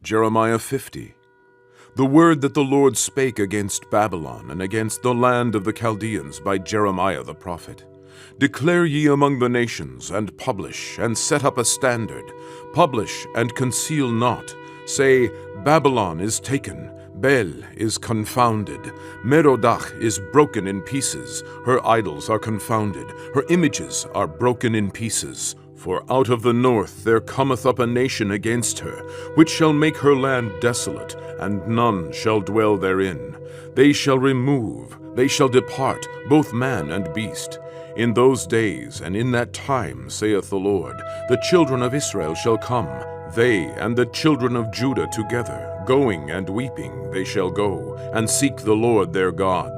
Jeremiah 50. The word that the Lord spake against Babylon and against the land of the Chaldeans by Jeremiah the prophet. Declare ye among the nations, and publish, and set up a standard. Publish, and conceal not. Say, Babylon is taken, Bel is confounded, Merodach is broken in pieces, her idols are confounded, her images are broken in pieces. For out of the north there cometh up a nation against her, which shall make her land desolate, and none shall dwell therein. They shall remove, they shall depart, both man and beast. In those days and in that time, saith the Lord, the children of Israel shall come, they and the children of Judah together, going and weeping they shall go, and seek the Lord their God.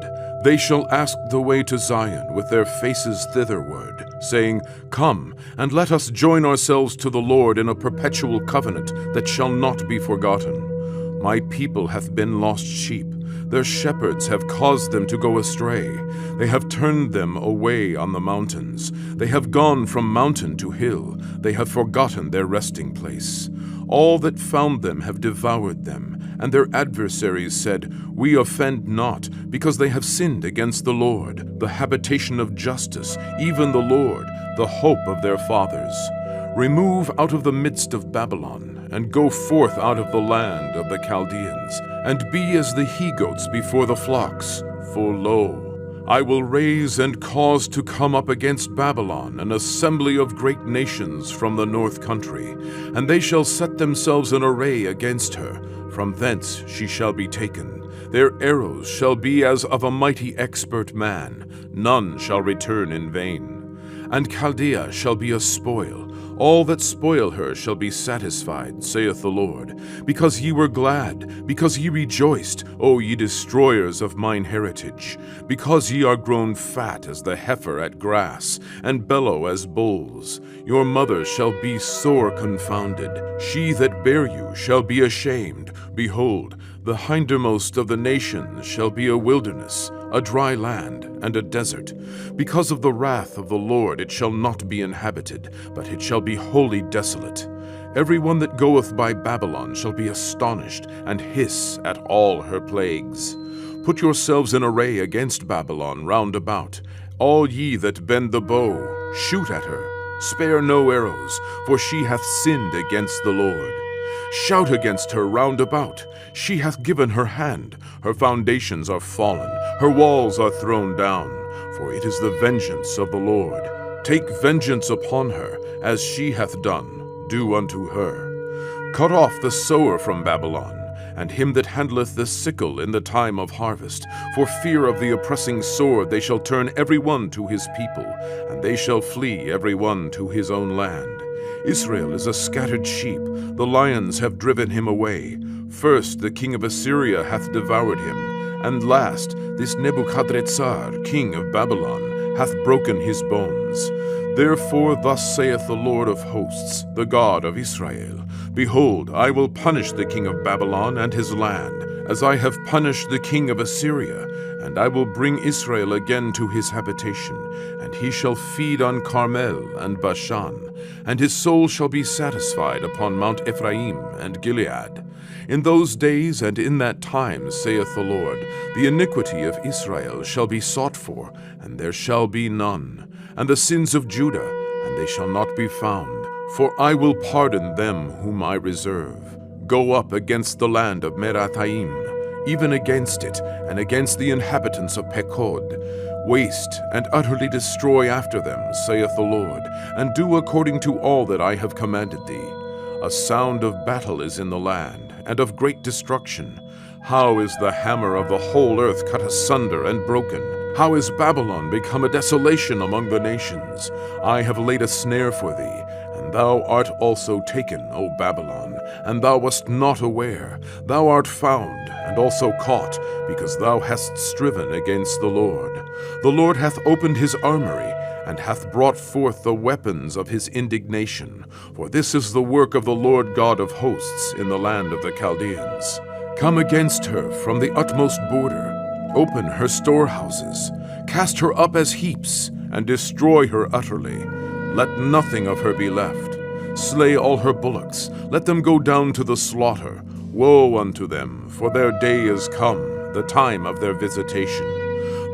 They shall ask the way to Zion with their faces thitherward, saying, Come, and let us join ourselves to the Lord in a perpetual covenant that shall not be forgotten. My people hath been lost sheep. Their shepherds have caused them to go astray. They have turned them away on the mountains. They have gone from mountain to hill. They have forgotten their resting place. All that found them have devoured them, and their adversaries said, We offend not, because they have sinned against the Lord, the habitation of justice, even the Lord, the hope of their fathers. Remove out of the midst of Babylon, and go forth out of the land of the Chaldeans, and be as the he-goats before the flocks. For lo, I will raise and cause to come up against Babylon an assembly of great nations from the north country, and they shall set themselves in array against her. From thence she shall be taken. Their arrows shall be as of a mighty expert man. None shall return in vain. And Chaldea shall be a spoil. All that spoil her shall be satisfied, saith the Lord. Because ye were glad, because ye rejoiced, O ye destroyers of mine heritage. Because ye are grown fat as the heifer at grass, and bellow as bulls. Your mother shall be sore confounded. She that bare you shall be ashamed. Behold, the hindermost of the nations shall be a wilderness, a dry land, and a desert. Because of the wrath of the Lord it shall not be inhabited, but it shall be wholly desolate. Every one that goeth by Babylon shall be astonished, and hiss at all her plagues. Put yourselves in array against Babylon round about. All ye that bend the bow, shoot at her. Spare no arrows, for she hath sinned against the Lord. Shout against her round about. She hath given her hand. Her foundations are fallen. Her walls are thrown down. For it is the vengeance of the Lord. Take vengeance upon her, as she hath done. Do unto her. Cut off the sower from Babylon, and him that handleth the sickle in the time of harvest. For fear of the oppressing sword they shall turn every one to his people, and they shall flee every one to his own land. Israel is a scattered sheep. The lions have driven him away. First the king of Assyria hath devoured him, and last this Nebuchadrezzar, king of Babylon, hath broken his bones. Therefore thus saith the Lord of hosts, the God of Israel, Behold, I will punish the king of Babylon and his land, as I have punished the king of Assyria, and I will bring Israel again to his habitation, and he shall feed on Carmel and Bashan, and his soul shall be satisfied upon Mount Ephraim and Gilead. In those days and in that time, saith the Lord, the iniquity of Israel shall be sought for, and there shall be none, and the sins of Judah, and they shall not be found. For I will pardon them whom I reserve. Go up against the land of Merathaim, even against it, and against the inhabitants of Pekod. Waste and utterly destroy after them, saith the Lord, and do according to all that I have commanded thee. A sound of battle is in the land, and of great destruction. How is the hammer of the whole earth cut asunder and broken? How is Babylon become a desolation among the nations? I have laid a snare for thee, and thou art also taken, O Babylon, and thou wast not aware. Thou art found, and also caught, because thou hast striven against the Lord. The Lord hath opened his armory, and hath brought forth the weapons of his indignation. For this is the work of the Lord God of hosts in the land of the Chaldeans. Come against her from the utmost border. Open her storehouses. Cast her up as heaps, and destroy her utterly. Let nothing of her be left. Slay all her bullocks. Let them go down to the slaughter. Woe unto them, for their day is come, the time of their visitation.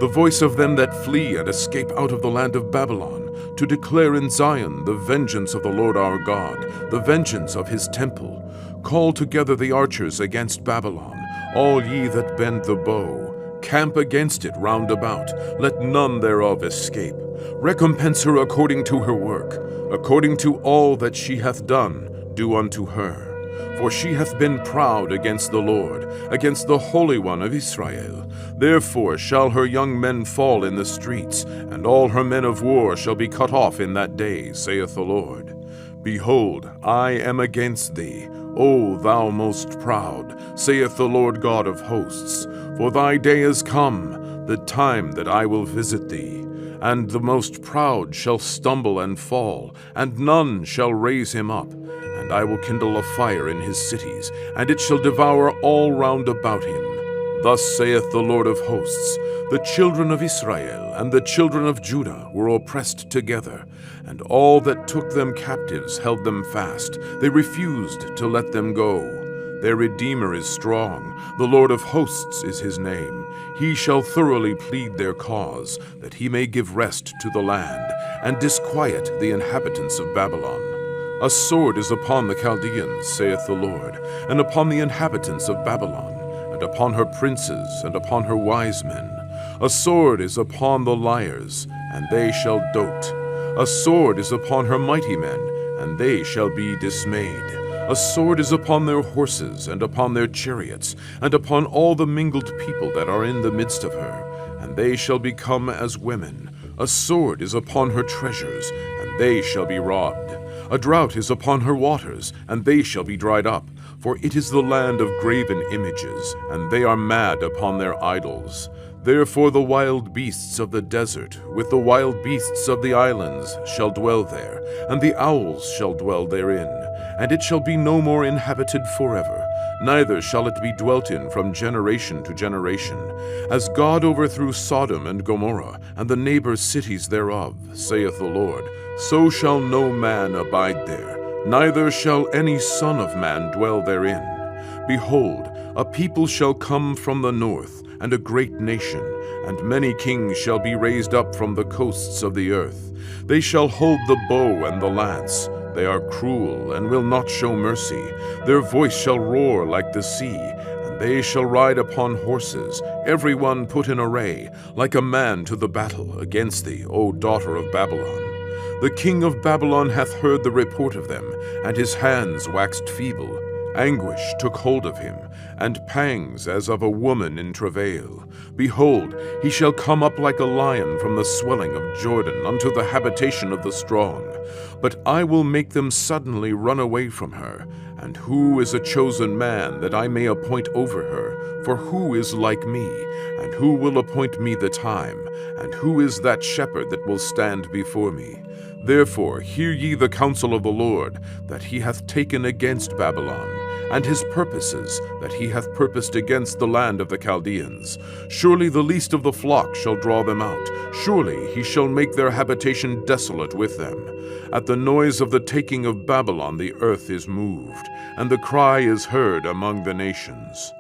The voice of them that flee and escape out of the land of Babylon, to declare in Zion the vengeance of the Lord our God, the vengeance of his temple. Call together the archers against Babylon, all ye that bend the bow. Camp against it round about, let none thereof escape. Recompense her according to her work, according to all that she hath done, do unto her. For she hath been proud against the Lord, against the Holy One of Israel. Therefore shall her young men fall in the streets, and all her men of war shall be cut off in that day, saith the Lord. Behold, I am against thee, O thou most proud, saith the Lord God of hosts. For thy day is come, the time that I will visit thee. And the most proud shall stumble and fall, and none shall raise him up. And I will kindle a fire in his cities, and it shall devour all round about him. Thus saith the Lord of hosts, the children of Israel and the children of Judah were oppressed together, and all that took them captives held them fast. They refused to let them go. Their Redeemer is strong, the Lord of hosts is his name. He shall thoroughly plead their cause, that he may give rest to the land, and disquiet the inhabitants of Babylon. A sword is upon the Chaldeans, saith the Lord, and upon the inhabitants of Babylon, and upon her princes, and upon her wise men. A sword is upon the liars, and they shall dote. A sword is upon her mighty men, and they shall be dismayed. A sword is upon their horses, and upon their chariots, and upon all the mingled people that are in the midst of her, and they shall become as women. A sword is upon her treasures, and they shall be robbed. A drought is upon her waters, and they shall be dried up. For it is the land of graven images, and they are mad upon their idols. Therefore the wild beasts of the desert, with the wild beasts of the islands, shall dwell there, and the owls shall dwell therein. And it shall be no more inhabited forever, neither shall it be dwelt in from generation to generation. As God overthrew Sodom and Gomorrah, and the neighbor cities thereof, saith the Lord, so shall no man abide there, neither shall any son of man dwell therein. Behold, a people shall come from the north, and a great nation, and many kings shall be raised up from the coasts of the earth. They shall hold the bow and the lance. They are cruel, and will not show mercy. Their voice shall roar like the sea, and they shall ride upon horses, every one put in array, like a man to the battle against thee, O daughter of Babylon. The king of Babylon hath heard the report of them, and his hands waxed feeble. Anguish took hold of him, and pangs as of a woman in travail. Behold, he shall come up like a lion from the swelling of Jordan unto the habitation of the strong. But I will make them suddenly run away from her. And who is a chosen man that I may appoint over her? For who is like me? And who will appoint me the time? And who is that shepherd that will stand before me? Therefore hear ye the counsel of the Lord, that he hath taken against Babylon, and his purposes that he hath purposed against the land of the Chaldeans. Surely the least of the flock shall draw them out. Surely he shall make their habitation desolate with them. At the noise of the taking of Babylon the earth is moved, and the cry is heard among the nations.